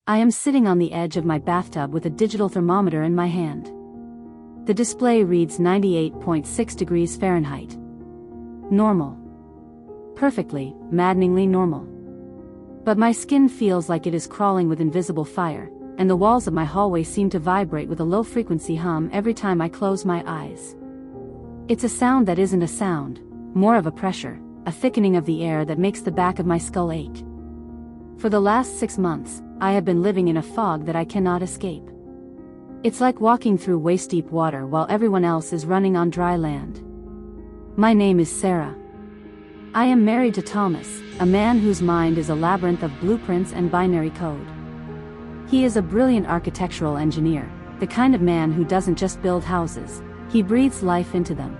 I am sitting on the edge of my bathtub with a digital thermometer in my hand. The display reads 98.6 degrees Fahrenheit. Normal. Perfectly, maddeningly normal. But my skin feels like it is crawling with invisible fire, and the walls of my hallway seem to vibrate with a low-frequency hum every time I close my eyes. It's a sound that isn't a sound, more of a pressure, a thickening of the air that makes the back of my skull ache. For the last 6 months, I have been living in a fog that I cannot escape. It's like walking through waist-deep water while everyone else is running on dry land. My name is Sarah. I am married to Thomas, a man whose mind is a labyrinth of blueprints and binary code. He is a brilliant architectural engineer, the kind of man who doesn't just build houses, he breathes life into them.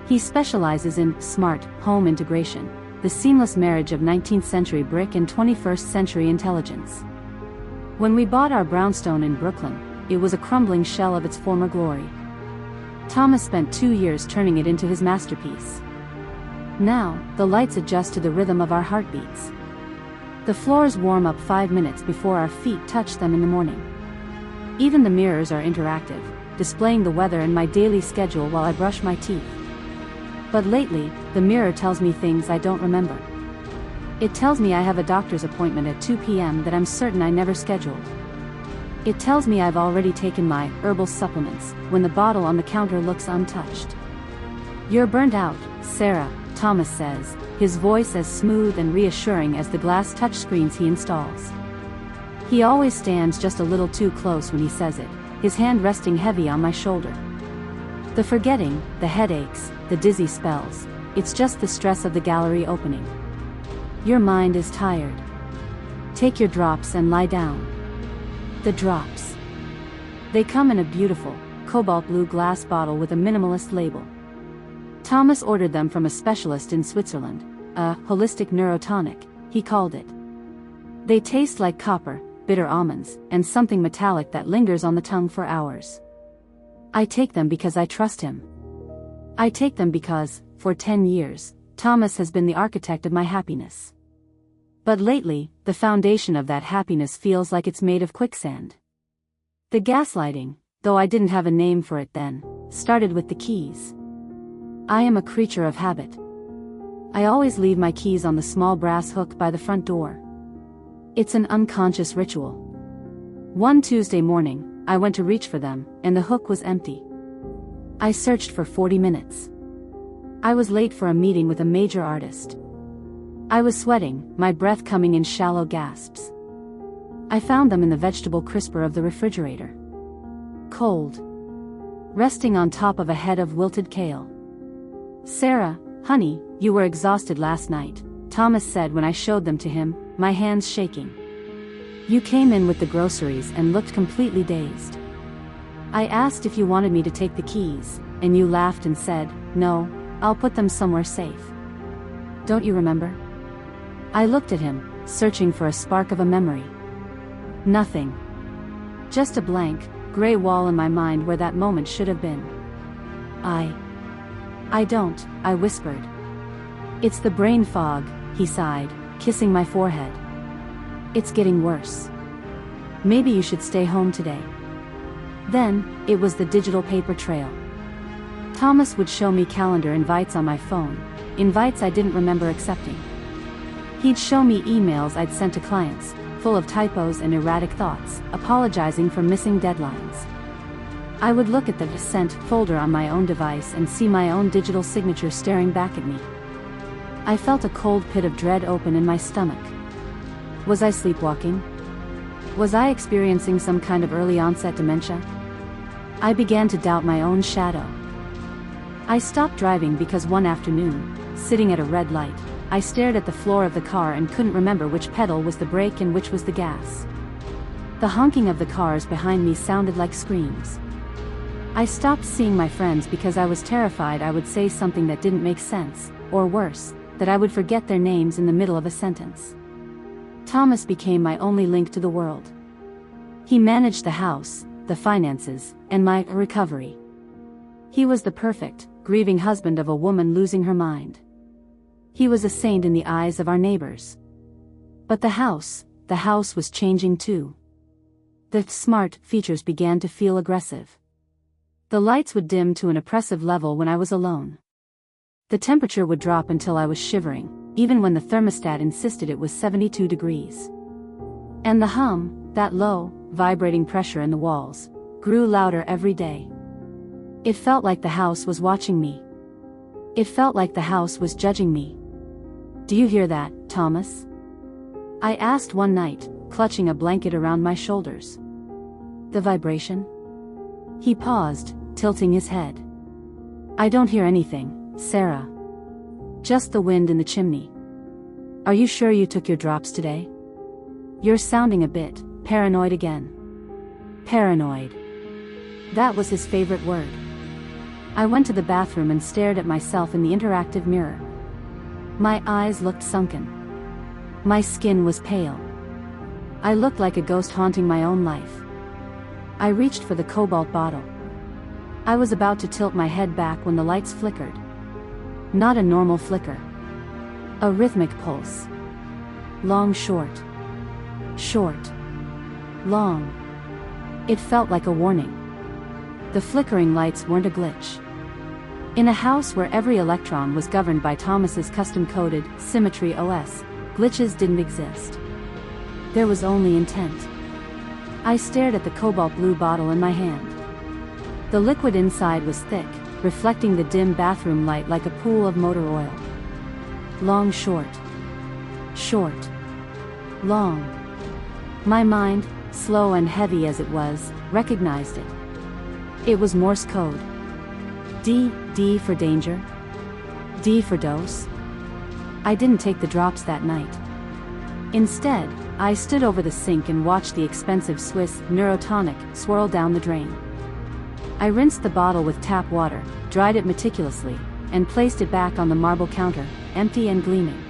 He specializes in smart home integration, the seamless marriage of 19th century brick and 21st century intelligence. When we bought our brownstone in Brooklyn, it was a crumbling shell of its former glory. Thomas spent 2 years turning it into his masterpiece. Now, the lights adjust to the rhythm of our heartbeats. The floors warm up 5 minutes before our feet touch them in the morning. Even the mirrors are interactive, displaying the weather and my daily schedule while I brush my teeth. But lately, the mirror tells me things I don't remember. It tells me I have a doctor's appointment at 2 p.m. that I'm certain I never scheduled. It tells me I've already taken my herbal supplements, when the bottle on the counter looks untouched. "You're burnt out, Sarah," Thomas says, his voice as smooth and reassuring as the glass touchscreens he installs. He always stands just a little too close when he says it, his hand resting heavy on my shoulder. The forgetting, the headaches, the dizzy spells, it's just the stress of the gallery opening. Your mind is tired. Take your drops and lie down. The drops. They come in a beautiful, cobalt blue glass bottle with a minimalist label. Thomas ordered them from a specialist in Switzerland, a holistic neurotonic, he called it. They taste like copper, bitter almonds, and something metallic that lingers on the tongue for hours. I take them because I trust him. I take them because, for 10 years, Thomas has been the architect of my happiness. But lately, the foundation of that happiness feels like it's made of quicksand. The gaslighting, though I didn't have a name for it then, started with the keys. I am a creature of habit. I always leave my keys on the small brass hook by the front door. It's an unconscious ritual. One Tuesday morning, I went to reach for them, and the hook was empty. I searched for 40 minutes. I was late for a meeting with a major artist. I was sweating, my breath coming in shallow gasps. I found them in the vegetable crisper of the refrigerator. Cold. Resting on top of a head of wilted kale. "Sarah, honey, you were exhausted last night," Thomas said when I showed them to him, my hands shaking. "You came in with the groceries and looked completely dazed. I asked if you wanted me to take the keys, and you laughed and said, 'No, I'll put them somewhere safe.' Don't you remember?" I looked at him, searching for a spark of a memory. Nothing. Just a blank, gray wall in my mind where that moment should have been. I don't," I whispered. "It's the brain fog," he sighed, kissing my forehead. "It's getting worse. Maybe you should stay home today." Then, it was the digital paper trail. Thomas would show me calendar invites on my phone, invites I didn't remember accepting. He'd show me emails I'd sent to clients, full of typos and erratic thoughts, apologizing for missing deadlines. I would look at the sent folder on my own device and see my own digital signature staring back at me. I felt a cold pit of dread open in my stomach. Was I sleepwalking? Was I experiencing some kind of early-onset dementia? I began to doubt my own shadow. I stopped driving because one afternoon, sitting at a red light, I stared at the floor of the car and couldn't remember which pedal was the brake and which was the gas. The honking of the cars behind me sounded like screams. I stopped seeing my friends because I was terrified I would say something that didn't make sense, or worse, that I would forget their names in the middle of a sentence. Thomas became my only link to the world. He managed the house, the finances, and my recovery. He was the perfect, grieving husband of a woman losing her mind. He was a saint in the eyes of our neighbors. But the house, the house was changing too. The smart features began to feel aggressive. The lights would dim to an oppressive level when I was alone. The temperature would drop until I was shivering, even when the thermostat insisted it was 72 degrees. And the hum, that low, vibrating pressure in the walls, grew louder every day. It felt like the house was watching me. It felt like the house was judging me. "Do you hear that, Thomas?" I asked one night, clutching a blanket around my shoulders. "The vibration?" He paused, tilting his head. "I don't hear anything, Sarah. Just the wind in the chimney. Are you sure you took your drops today? You're sounding a bit paranoid again." Paranoid. That was his favorite word. I went to the bathroom and stared at myself in the interactive mirror. My eyes looked sunken. My skin was pale. I looked like a ghost haunting my own life. I reached for the cobalt bottle. I was about to tilt my head back when the lights flickered. Not a normal flicker. A rhythmic pulse. Long, short. Short. Long. It felt like a warning. The flickering lights weren't a glitch. In a house where every electron was governed by Thomas's custom-coded symmetry OS, glitches didn't exist. There was only intent. I stared at the cobalt blue bottle in my hand. The liquid inside was thick, reflecting the dim bathroom light like a pool of motor oil. Long, short. Short. Long. My mind, slow and heavy as it was, recognized it. It was Morse code. D for danger. D for dose. I didn't take the drops that night. Instead, I stood over the sink and watched the expensive Swiss neurotonic swirl down the drain. I rinsed the bottle with tap water, dried it meticulously, and placed it back on the marble counter, empty and gleaming.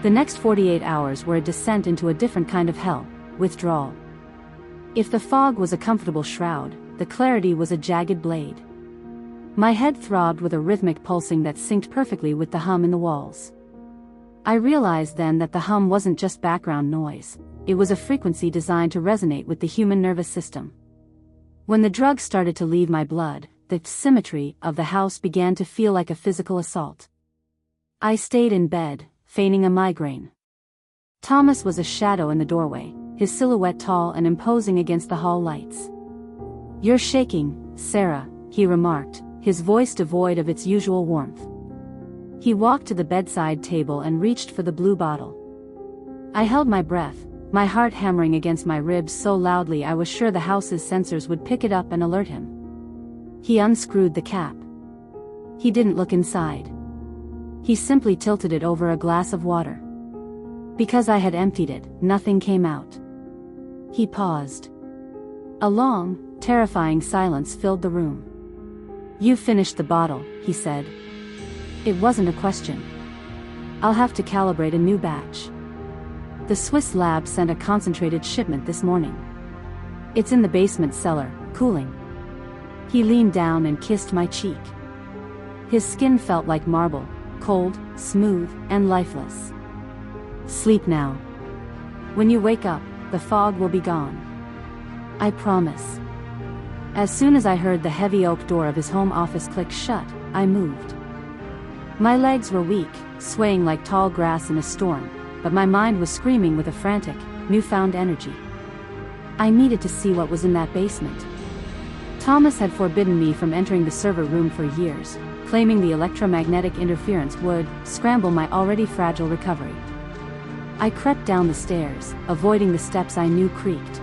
The next 48 hours were a descent into a different kind of hell, withdrawal. If the fog was a comfortable shroud, the clarity was a jagged blade. My head throbbed with a rhythmic pulsing that synced perfectly with the hum in the walls. I realized then that the hum wasn't just background noise, it was a frequency designed to resonate with the human nervous system. When the drugs started to leave my blood, the symmetry of the house began to feel like a physical assault. I stayed in bed, feigning a migraine. Thomas was a shadow in the doorway, his silhouette tall and imposing against the hall lights. "You're shaking, Sarah," he remarked, his voice devoid of its usual warmth. He walked to the bedside table and reached for the blue bottle. I held my breath, my heart hammering against my ribs so loudly I was sure the house's sensors would pick it up and alert him. He unscrewed the cap. He didn't look inside. He simply tilted it over a glass of water. Because I had emptied it, nothing came out. He paused. A long, terrifying silence filled the room. "You finished the bottle," he said. It wasn't a question. "I'll have to calibrate a new batch. The Swiss lab sent a concentrated shipment this morning. It's in the basement cellar, cooling." He leaned down and kissed my cheek. His skin felt like marble, cold, smooth, and lifeless. "Sleep now. When you wake up, the fog will be gone. I promise." As soon as I heard the heavy oak door of his home office click shut, I moved. My legs were weak, swaying like tall grass in a storm, but my mind was screaming with a frantic, newfound energy. I needed to see what was in that basement. Thomas had forbidden me from entering the server room for years, claiming the electromagnetic interference would scramble my already fragile recovery. I crept down the stairs, avoiding the steps I knew creaked.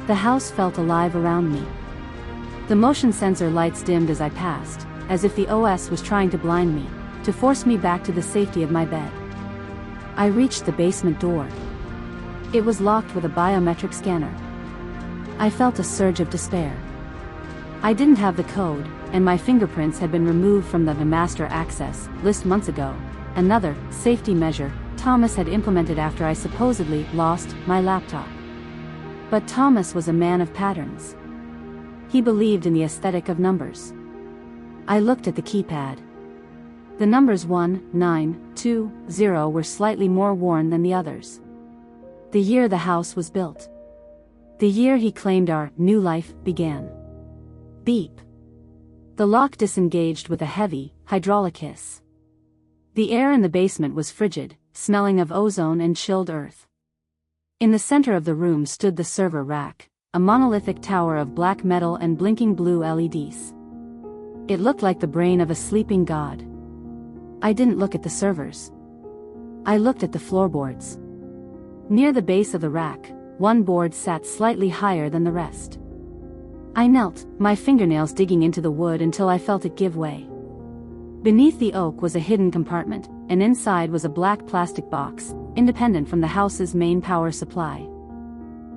The house felt alive around me. The motion sensor lights dimmed as I passed, as if the OS was trying to blind me, to force me back to the safety of my bed. I reached the basement door. It was locked with a biometric scanner. I felt a surge of despair. I didn't have the code, and my fingerprints had been removed from the master access list months ago, another safety measure Thomas had implemented after I supposedly lost my laptop. But Thomas was a man of patterns. He believed in the aesthetic of numbers. I looked at the keypad. The numbers 1, 9, 2, 0 were slightly more worn than the others. The year the house was built. The year he claimed our new life began. Beep. The lock disengaged with a heavy, hydraulic hiss. The air in the basement was frigid, smelling of ozone and chilled earth. In the center of the room stood the server rack, a monolithic tower of black metal and blinking blue LEDs. It looked like the brain of a sleeping god. I didn't look at the servers. I looked at the floorboards. Near the base of the rack, one board sat slightly higher than the rest. I knelt, my fingernails digging into the wood until I felt it give way. Beneath the oak was a hidden compartment, and inside was a black plastic box, independent from the house's main power supply.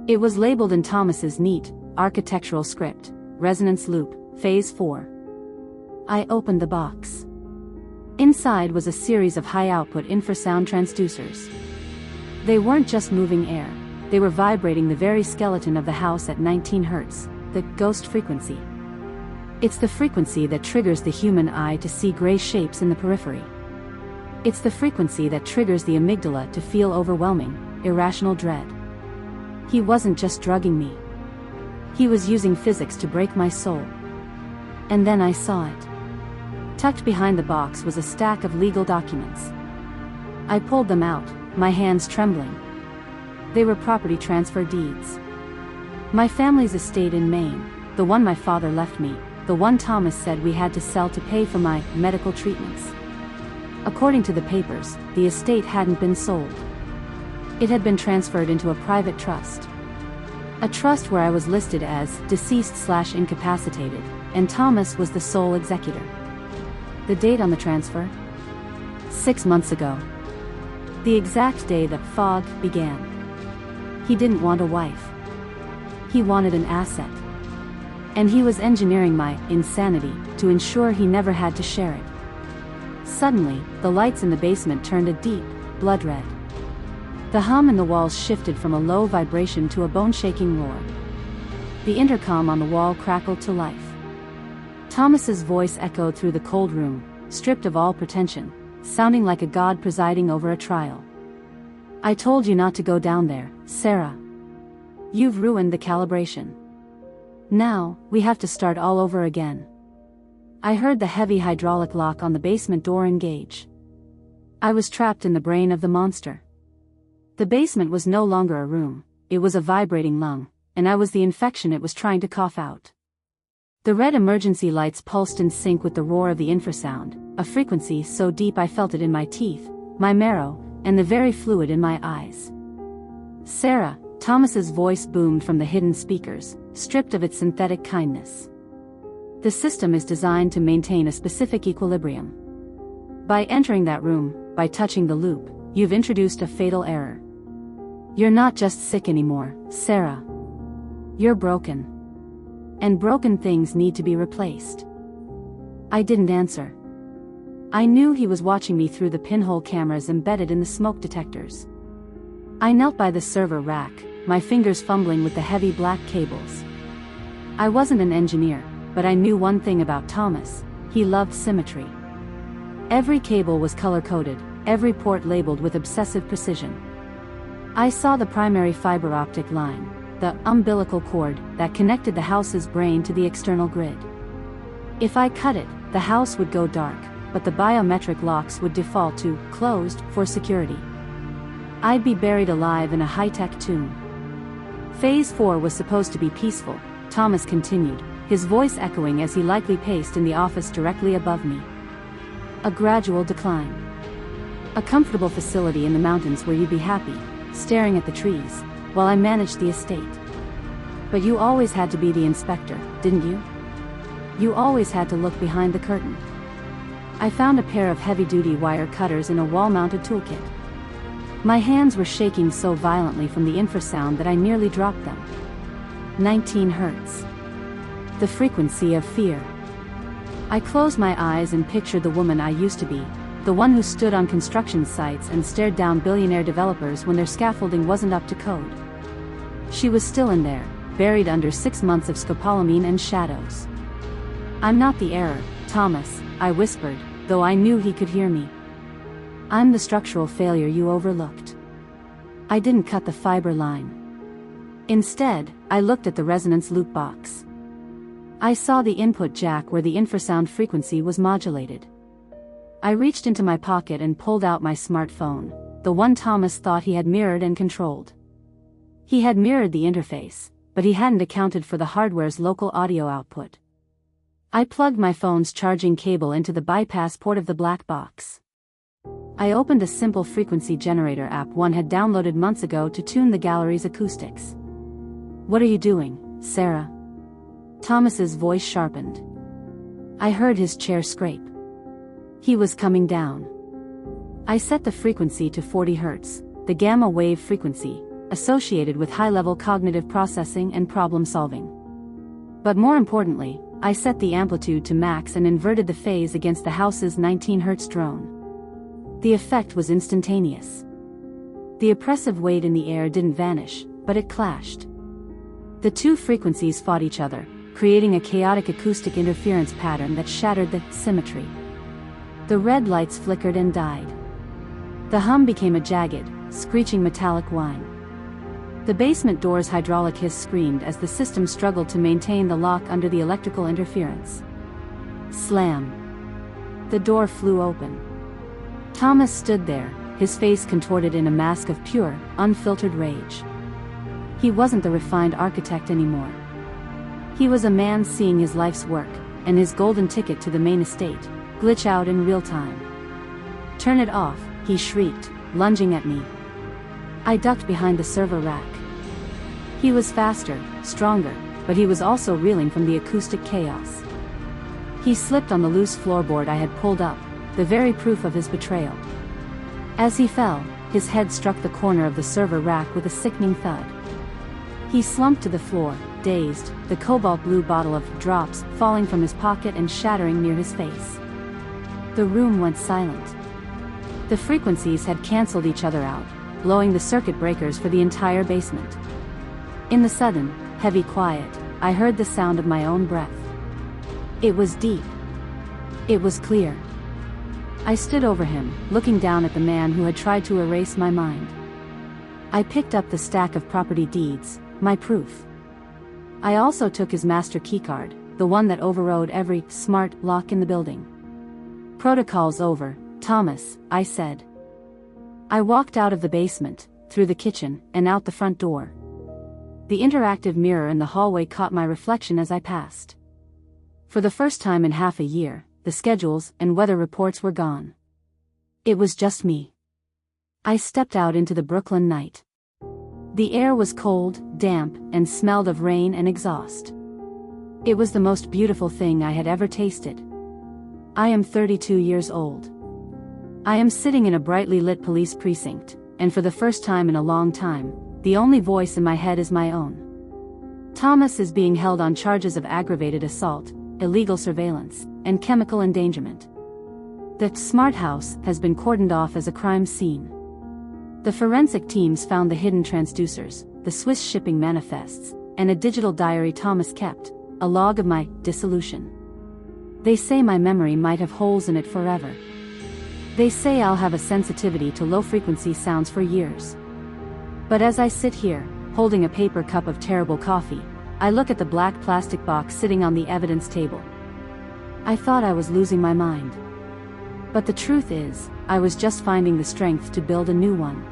It was labeled in Thomas's neat, architectural script, Resonance Loop, Phase 4. I opened the box. Inside was a series of high-output infrasound transducers. They weren't just moving air, they were vibrating the very skeleton of the house at 19 Hz, the ghost frequency. It's the frequency that triggers the human eye to see gray shapes in the periphery. It's the frequency that triggers the amygdala to feel overwhelming, irrational dread. He wasn't just drugging me. He was using physics to break my soul. And then I saw it. Tucked behind the box was a stack of legal documents. I pulled them out, my hands trembling. They were property transfer deeds. My family's estate in Maine, the one my father left me, the one Thomas said we had to sell to pay for my medical treatments. According to the papers, the estate hadn't been sold. It had been transferred into a private trust. A trust where I was listed as deceased/incapacitated, and Thomas was the sole executor. The date on the transfer? 6 months ago. The exact day that fog began. He didn't want a wife. He wanted an asset. And he was engineering my insanity to ensure he never had to share it. Suddenly, the lights in the basement turned a deep, blood red. The hum in the walls shifted from a low vibration to a bone-shaking roar. The intercom on the wall crackled to life. Thomas's voice echoed through the cold room, stripped of all pretension, sounding like a god presiding over a trial. I told you not to go down there, Sarah. You've ruined the calibration. Now, we have to start all over again. I heard the heavy hydraulic lock on the basement door engage. I was trapped in the brain of the monster. The basement was no longer a room, it was a vibrating lung, and I was the infection it was trying to cough out. The red emergency lights pulsed in sync with the roar of the infrasound, a frequency so deep I felt it in my teeth, my marrow, and the very fluid in my eyes. Sarah, Thomas's voice boomed from the hidden speakers, stripped of its synthetic kindness. The system is designed to maintain a specific equilibrium. By entering that room, by touching the loop, you've introduced a fatal error. You're not just sick anymore, Sarah. You're broken. And broken things need to be replaced. I didn't answer. I knew he was watching me through the pinhole cameras embedded in the smoke detectors. I knelt by the server rack, my fingers fumbling with the heavy black cables. I wasn't an engineer, but I knew one thing about Thomas: he loved symmetry. Every cable was color-coded, every port labeled with obsessive precision. I saw the primary fiber optic line, the umbilical cord that connected the house's brain to the external grid. If I cut it, the house would go dark, but the biometric locks would default to closed for security. I'd be buried alive in a high-tech tomb. Phase 4 was supposed to be peaceful, Thomas continued, his voice echoing as he likely paced in the office directly above me. A gradual decline. A comfortable facility in the mountains where you'd be happy, staring at the trees, while I managed the estate. But you always had to be the inspector, didn't you? You always had to look behind the curtain. I found a pair of heavy-duty wire cutters in a wall-mounted toolkit. My hands were shaking so violently from the infrasound that I nearly dropped them. 19 Hz. The frequency of fear. I closed my eyes and pictured the woman I used to be, the one who stood on construction sites and stared down billionaire developers when their scaffolding wasn't up to code. She was still in there, buried under 6 months of scopolamine and shadows. I'm not the error, Thomas, I whispered, though I knew he could hear me. I'm the structural failure you overlooked. I didn't cut the fiber line. Instead, I looked at the resonance loop box. I saw the input jack where the infrasound frequency was modulated. I reached into my pocket and pulled out my smartphone, the one Thomas thought he had mirrored and controlled. He had mirrored the interface, but he hadn't accounted for the hardware's local audio output. I plugged my phone's charging cable into the bypass port of the black box. I opened a simple frequency generator app one had downloaded months ago to tune the gallery's acoustics. "What are you doing, Sarah?" Thomas's voice sharpened. I heard his chair scrape. He was coming down. I set the frequency to 40 Hz, the gamma wave frequency, associated with high-level cognitive processing and problem-solving. But more importantly, I set the amplitude to max and inverted the phase against the house's 19 Hz drone. The effect was instantaneous. The oppressive weight in the air didn't vanish, but it clashed. The two frequencies fought each other, creating a chaotic acoustic interference pattern that shattered the symmetry. The red lights flickered and died. The hum became a jagged, screeching metallic whine. The basement door's hydraulic hiss screamed as the system struggled to maintain the lock under the electrical interference. Slam. The door flew open. Thomas stood there, his face contorted in a mask of pure, unfiltered rage. He wasn't the refined architect anymore. He was a man seeing his life's work, and his golden ticket to the main estate, glitch out in real time. "Turn it off," he shrieked, lunging at me. I ducked behind the server rack. He was faster, stronger, but he was also reeling from the acoustic chaos. He slipped on the loose floorboard I had pulled up, the very proof of his betrayal. As he fell, his head struck the corner of the server rack with a sickening thud. He slumped to the floor, dazed, the cobalt blue bottle of drops falling from his pocket and shattering near his face. The room went silent. The frequencies had cancelled each other out, blowing the circuit breakers for the entire basement. In the sudden, heavy quiet, I heard the sound of my own breath. It was deep. It was clear. I stood over him, looking down at the man who had tried to erase my mind. I picked up the stack of property deeds, my proof. I also took his master keycard, the one that overrode every smart lock in the building. "Protocol's over, Thomas," I said. I walked out of the basement, through the kitchen, and out the front door. The interactive mirror in the hallway caught my reflection as I passed. For the first time in half a year, the schedules and weather reports were gone. It was just me. I stepped out into the Brooklyn night. The air was cold, damp, and smelled of rain and exhaust. It was the most beautiful thing I had ever tasted. I am 32 years old. I am sitting in a brightly lit police precinct, and for the first time in a long time, the only voice in my head is my own. Thomas is being held on charges of aggravated assault, illegal surveillance, and chemical endangerment. The smart house has been cordoned off as a crime scene. The forensic teams found the hidden transducers, the Swiss shipping manifests, and a digital diary Thomas kept, a log of my dissolution. They say my memory might have holes in it forever. They say I'll have a sensitivity to low-frequency sounds for years. But as I sit here, holding a paper cup of terrible coffee, I look at the black plastic box sitting on the evidence table. I thought I was losing my mind. But the truth is, I was just finding the strength to build a new one.